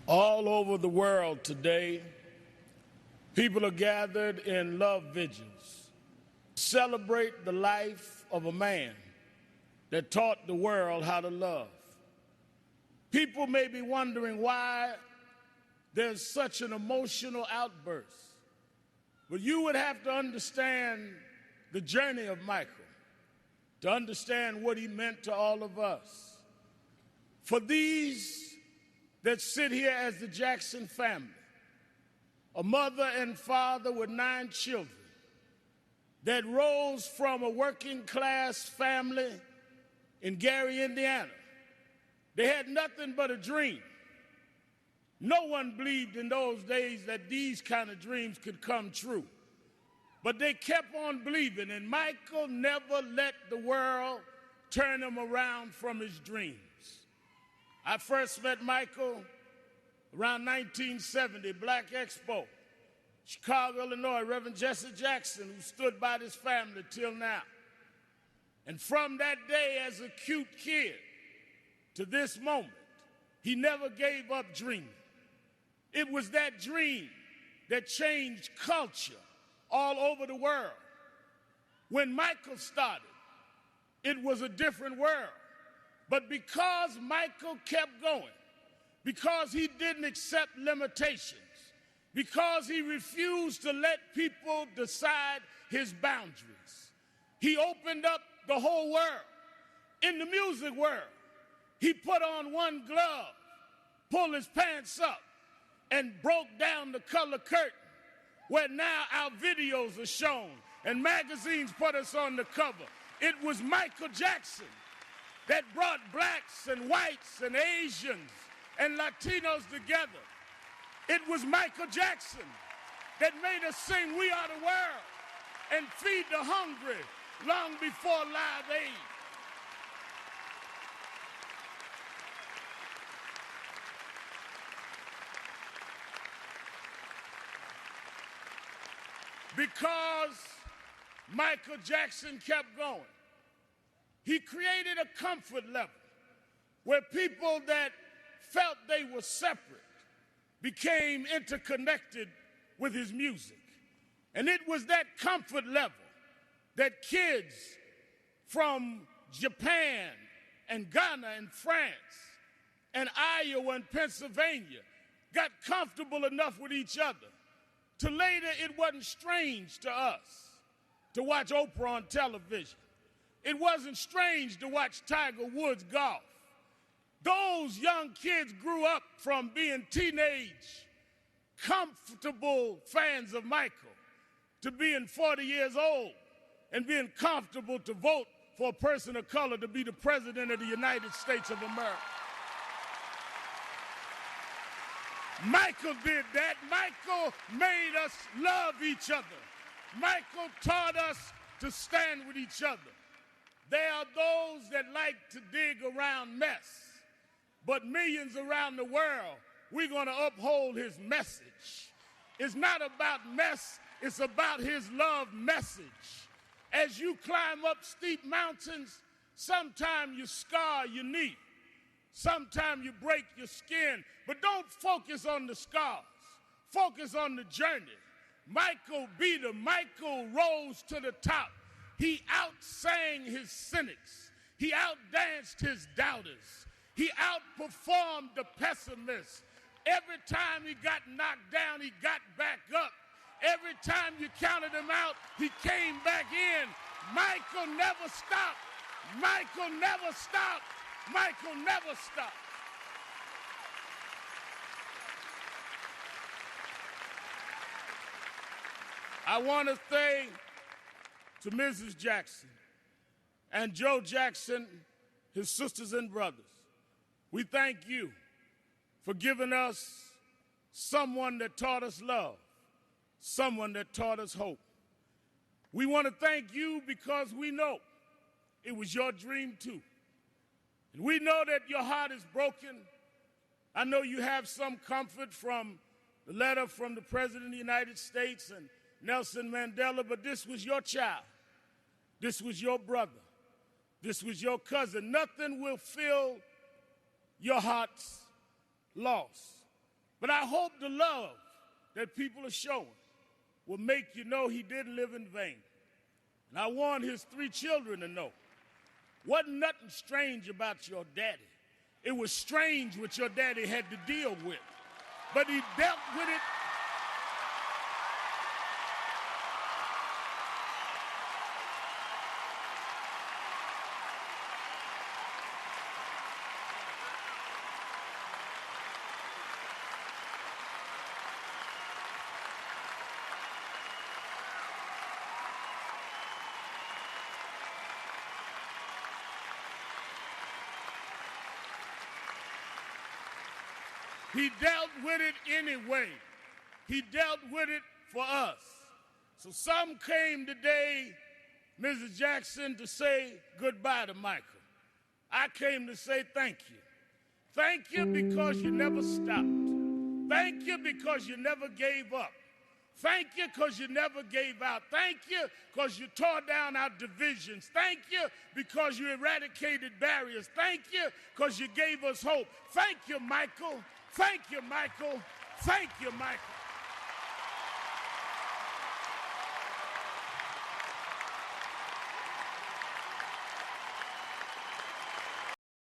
All over the world today, people are gathered in love vigils to celebrate the life of a man that taught the world how to love. People may be wondering why there's such an emotional outburst, but you would have to understand the journey of Michael to understand what he meant to all of us. For these that sit here as the Jackson family, a mother and father with 9 children that rose from a working class family in Gary, Indiana. They had nothing but a dream. No one believed in those days that these kind of dreams could come true. But they kept on believing, and Michael never let the world turn him around from his dreams. I first met Michael around 1970, Black Expo, Chicago, Illinois, Reverend Jesse Jackson, who stood by this family till now. And from that day as a cute kid to this moment, he never gave up dreaming. It was that dream that changed culture all over the world. When Michael started, it was a different world. But because Michael kept going, because he didn't accept limitations, because he refused to let people decide his boundaries, he opened up the whole world. In the music world, he put on one glove, pulled his pants up, and broke down the color curtain, where now our videos are shown and magazines put us on the cover. It was Michael Jackson that brought blacks and whites and Asians and Latinos together. It was Michael Jackson that made us sing "We Are the World" and feed the hungry long before Live Aid. Because Michael Jackson kept going, he created a comfort level where people that felt they were separate became interconnected with his music. And it was that comfort level that kids from Japan and Ghana and France and Iowa and Pennsylvania got comfortable enough with each other to later it wasn't strange to us to watch Oprah on television. It wasn't strange to watch Tiger Woods golf. Those young kids grew up from being teenage, comfortable fans of Michael to being 40 years old and being comfortable to vote for a person of color to be the president of the United States of America. Michael did that. Michael made us love each other. Michael taught us to stand with each other. There are those that like to dig around mess, but millions around the world, we're going to uphold his message. It's not about mess, it's about his love message. As you climb up steep mountains, sometimes you scar your knee. Sometimes you break your skin, but don't focus on the scars. Focus on the journey. Michael beat him. Michael rose to the top. He outsang his cynics. He outdanced his doubters. He outperformed the pessimists. Every time he got knocked down, he got back up. Every time you counted him out, he came back in. Michael never stopped. Michael never stopped. Michael never stopped. I want to say to Mrs. Jackson and Joe Jackson, his sisters and brothers, we thank you for giving us someone that taught us love, someone that taught us hope. We want to thank you because we know it was your dream too. And we know that your heart is broken. I know you have some comfort from the letter from the President of the United States and Nelson Mandela, but this was your child. This was your brother. This was your cousin. Nothing will fill your heart's loss But I hope the love that people are showing will make you know he didn't live in vain. And I want his 3 children to know, wasn't nothing strange about your daddy. It was strange what your daddy had to deal with. But he dealt with it. He dealt with it anyway. He dealt with it for us. So some came today, Mrs. Jackson, to say goodbye to Michael. I came to say thank you. Thank you because you never stopped. Thank you because you never gave up. Thank you because you never gave out. Thank you because you tore down our divisions. Thank you because you eradicated barriers. Thank you because you gave us hope. Thank you, Michael. Thank you, Michael. Thank you, Michael.